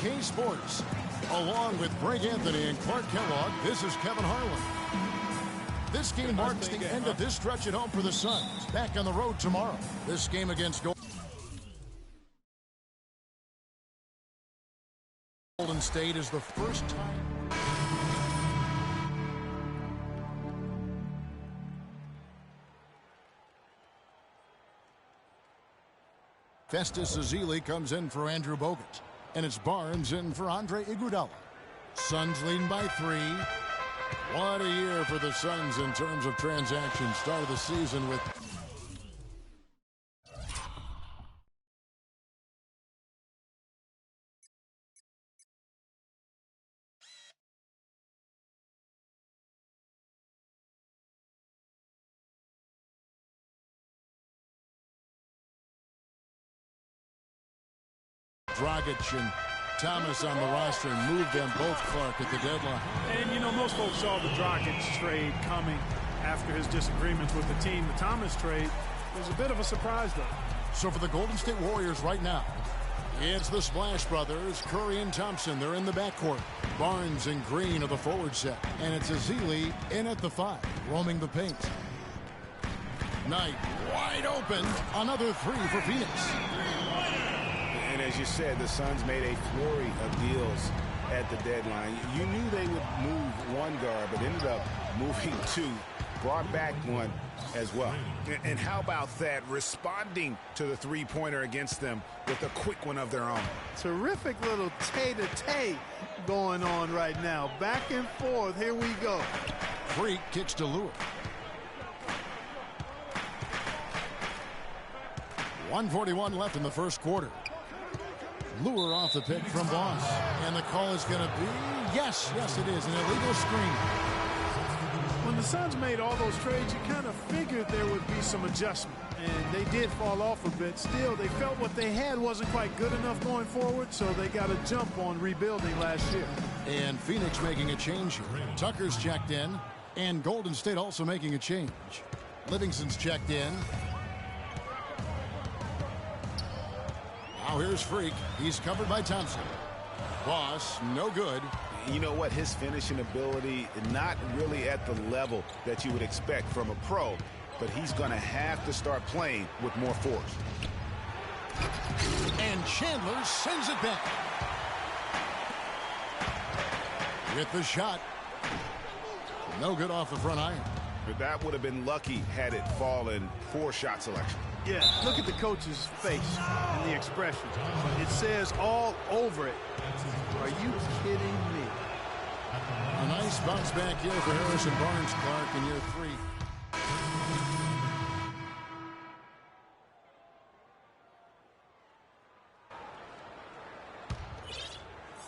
2K Sports. Along with Greg Anthony and Clark Kellogg, this is Kevin Harlan. This game marks the end of this stretch at home for the Suns. Back on the road tomorrow. This game against Golden State is the first time. Festus Ezeli comes in for Andrew Bogut. And it's Barnes in for Andre Iguodala. Suns leading by 3. What a year for the Suns in terms of transactions. Start of the season with Dragic and Thomas on the roster and moved them both, Clark, at the deadline. And, you know, most folks saw the Dragic trade coming after his disagreements with the team. The Thomas trade was a bit of a surprise, though. So for the Golden State Warriors right now, it's the Splash Brothers, Curry and Thompson. They're in the backcourt. Barnes and Green are the forward set. And it's Ezeli in at the 5, roaming the paint. Knight wide open. Another 3 for Phoenix. And as you said, the Suns made a flurry of deals at the deadline. You knew they would move one guard, but ended up moving 2, brought back 1 as well. And how about that, responding to the three-pointer against them with a quick one of their own. Terrific little tay-to-tay going on right now. Back and forth, here we go. Freak kicks to Lure. 1:41 left in the first quarter. Lure off the pick from Boss. And the call is going to be, yes, it is, an illegal screen. When the Suns made all those trades, you kind of figured there would be some adjustment. And they did fall off a bit. Still, they felt what they had wasn't quite good enough going forward, so they got a jump on rebuilding last year. And Phoenix making a change here. Tucker's checked in, and Golden State also making a change. Livingston's checked in. Now here's Freak. He's covered by Thompson. Boss, no good. You know what? His finishing ability, not really at the level that you would expect from a pro, but he's going to have to start playing with more force. And Chandler sends it back. With the shot. No good off the front iron. But that would have been lucky had it fallen for shot selection. Yeah, look at the coach's face and the expression. It says all over it. Are you kidding me? A nice bounce back here for Harrison Barnes, Clark, in year 3.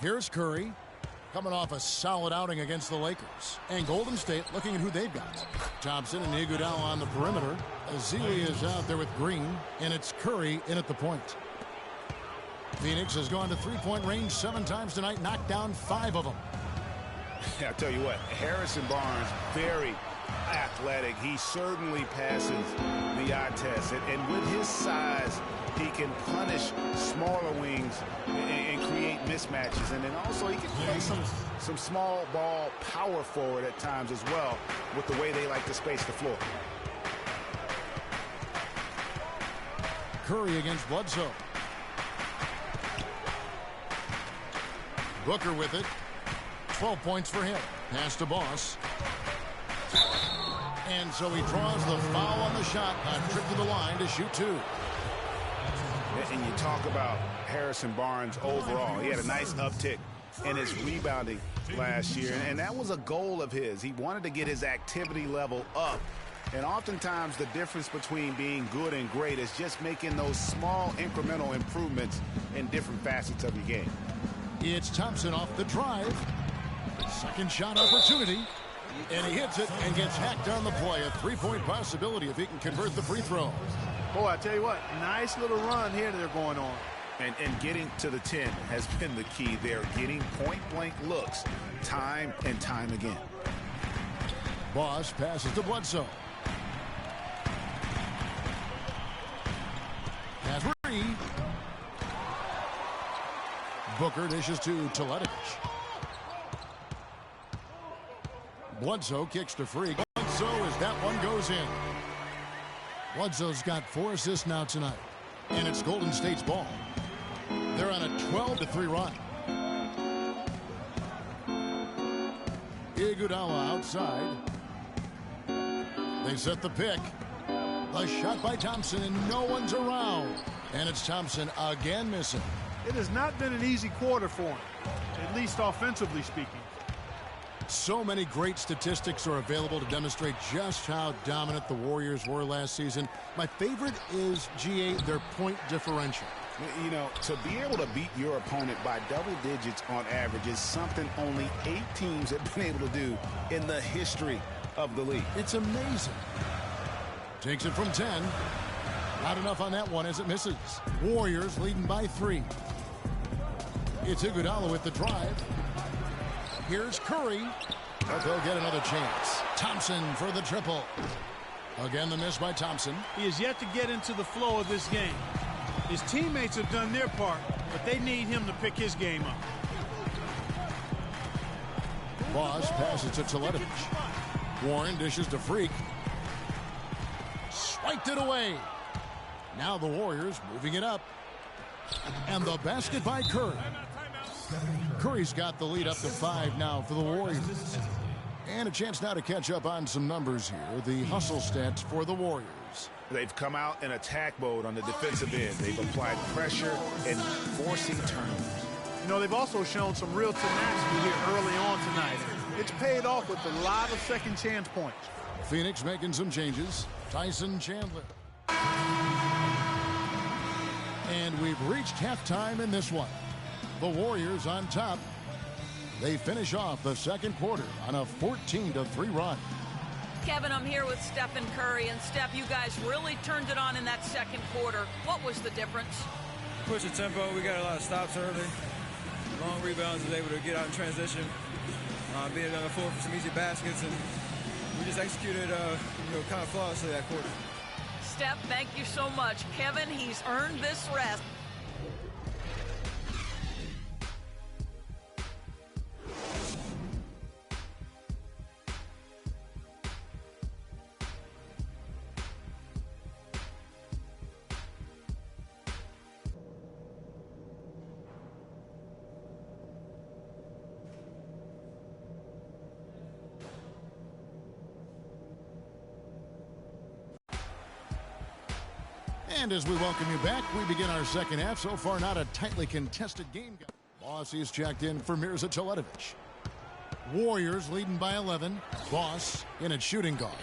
Here's Curry, coming off a solid outing against the Lakers. And Golden State looking at who they've got. Thompson and Iguodala on the perimeter. Ezeli is out there with Green, and it's Curry in at the point. Phoenix has gone to three-point range 7 times tonight, knocked down 5 of them. I'll tell you what, Harrison Barnes, very athletic. He certainly passes the eye test. And with his size, he can punish smaller wings and create mismatches. And then also he can play some small ball power forward at times as well with the way they like to space the floor. Curry against Bledsoe. Booker with it. 12 points for him. Pass to Boss. And so he draws the foul on the shot. A trip to the line to shoot 2. And you talk about Harrison Barnes overall. He had a nice uptick in his rebounding last year. And that was a goal of his. He wanted to get his activity level up. And oftentimes the difference between being good and great is just making those small incremental improvements in different facets of your game. It's Thompson off the drive. Second shot opportunity. And he hits it and gets hacked on the play. A 3-point possibility if he can convert the free throw. Boy, I tell you what, nice little run here they're going on. And getting to the 10 has been the key. They're getting point-blank looks time and time again. Boss passes to Bledsoe. Pass free. Booker dishes to Teletovic. Bledsoe kicks to Freak. Bledsoe as that one goes in. Bledsoe's got 4 assists now tonight. And it's Golden State's ball. They're on a 12-3 run. Iguodala outside. They set the pick. A shot by Thompson, and no one's around. And it's Thompson again missing. It has not been an easy quarter for him, at least offensively speaking. So many great statistics are available to demonstrate just how dominant the Warriors were last season. My favorite is, GA, their point differential. You know, to be able to beat your opponent by double digits on average is something only 8 teams have been able to do in the history of the league. It's amazing. Takes it from 10. Not enough on that one as it misses. Warriors leading by 3. It's Iguodala with the drive. Here's Curry. But they'll get another chance. Thompson for the triple. Again, the miss by Thompson. He has yet to get into the flow of this game. His teammates have done their part, but they need him to pick his game up. Boss passes to Teletovic. Warren dishes to Freak. Swiped it away. Now the Warriors moving it up. And the basket by Curry. Curry's got the lead up to 5 now for the Warriors. And a chance now to catch up on some numbers here. The hustle stats for the Warriors. They've come out in attack mode on the defensive end. They've applied pressure and forcing turnovers. You know, they've also shown some real tenacity here early on tonight. It's paid off with a lot of second chance points. Phoenix making some changes. Tyson Chandler. And we've reached halftime in this one. The Warriors on top. They finish off the second quarter on a 14-3 run. Kevin, I'm here with Steph and Curry. And Steph, you guys really turned it on in that second quarter. What was the difference? Push the tempo. We got a lot of stops early. Long rebounds, was able to get out in transition. Being on the floor for some easy baskets. And we just executed kind of flawlessly that quarter. Steph, thank you so much. Kevin, he's earned this rest. And as we welcome you back, we begin our second half. So far, not a tightly contested game. Boss is checked in for Mirza Teletovic. Warriors leading by 11. Boss in at shooting guard.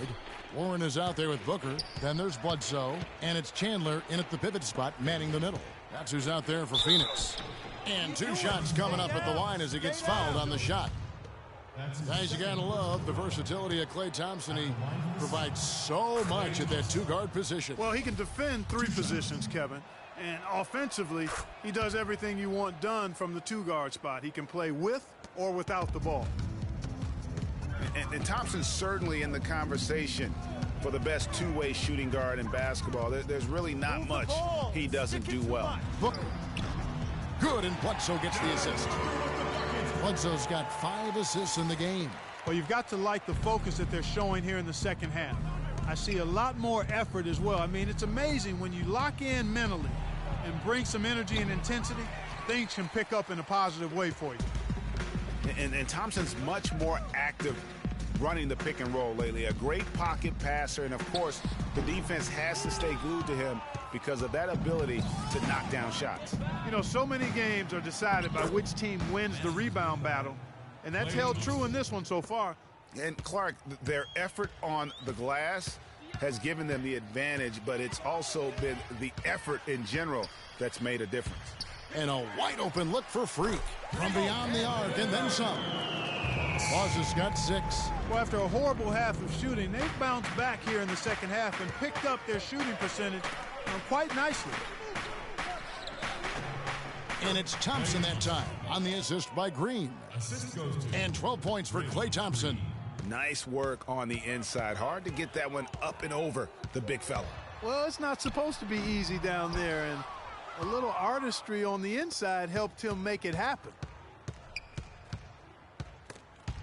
Warren is out there with Booker. Then there's Bledsoe. And it's Chandler in at the pivot spot, manning the middle. That's who's out there for Phoenix. And 2 shots coming up at the line as he gets fouled on the shot. Guys, you gotta love the versatility of Klay Thompson. He provides so much at that 2-guard position. Well, he can defend 3 positions, Kevin. And offensively, he does everything you want done from the 2-guard spot. He can play with or without the ball. And Thompson's certainly in the conversation for the best 2-way shooting guard in basketball. There's really not much he doesn't do well. Booker. Good, and Bledsoe gets the assist. Bledsoe's got 5 assists in the game. Well, you've got to like the focus that they're showing here in the second half. I see a lot more effort as well. I mean, it's amazing when you lock in mentally and bring some energy and intensity, things can pick up in a positive way for you. And Thompson's much more active running the pick and roll lately. A great pocket passer, and of course, the defense has to stay glued to him because of that ability to knock down shots. You know, so many games are decided by which team wins the rebound battle, and that's held true in this one so far. And Clark, their effort on the glass has given them the advantage, but it's also been the effort in general that's made a difference. And a wide open look for Freak from beyond the arc, and then some. Boss has got 6. Well, after a horrible half of shooting, they've bounced back here in the second half and picked up their shooting percentage quite nicely. And it's Thompson that time on the assist by Green. And 12 points for Klay Thompson. Nice work on the inside. Hard to get that one up and over the big fella. Well, it's not supposed to be easy down there, and A little artistry on the inside helped him make it happen.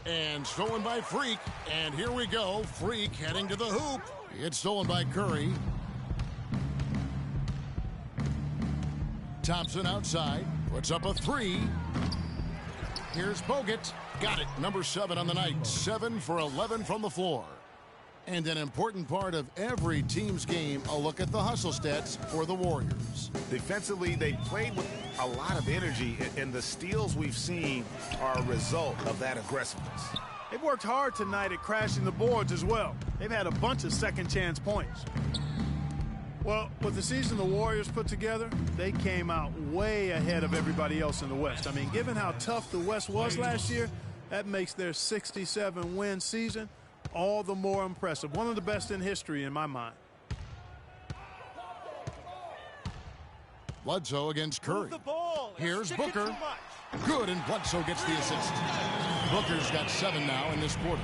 And stolen by Freak. And here we go. Freak heading to the hoop. It's stolen by Curry. Thompson outside. Puts up a three. Here's Bogut. Got it. Number 7 on the night. 7 for 11 from the floor. And an important part of every team's game, a look at the hustle stats for the Warriors. Defensively, they played with a lot of energy, and the steals we've seen are a result of that aggressiveness. They've worked hard tonight at crashing the boards as well. They've had a bunch of second chance points. Well, with the season the Warriors put together, they came out way ahead of everybody else in the West. I mean, given how tough the West was last year, that makes their 67-win season all the more impressive. One of the best in history in my mind. Bledsoe against Curry. Here's Booker. Good, and Bledsoe gets the assist. Booker's got 7 now in this quarter.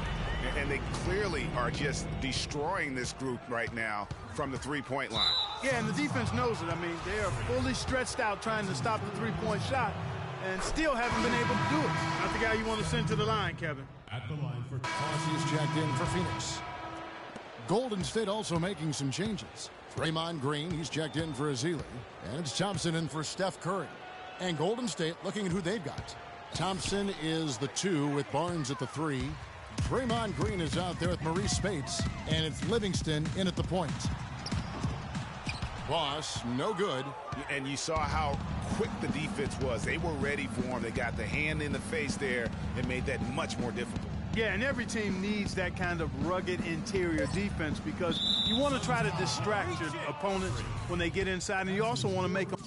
And they clearly are just destroying this group right now from the three-point line. Yeah, and the defense knows it. I mean, they are fully stretched out trying to stop the three-point shot and still haven't been able to do it. Not the guy you want to send to the line, Kevin. At the line for Fossey is jacked in for Phoenix. Golden State also making some changes. Draymond Green, he's jacked in for Ezeli. And it's Thompson in for Steph Curry. And Golden State looking at who they've got. Thompson is the 2 with Barnes at the 3. Draymond Green is out there with Maurice Spates. And it's Livingston in at the point. Boss, no good. And you saw how quick the defense was. They were ready for him. They got the hand in the face there and made that much more difficult. Yeah, and every team needs that kind of rugged interior defense because you want to try to distract your opponents when they get inside, and you also want to make them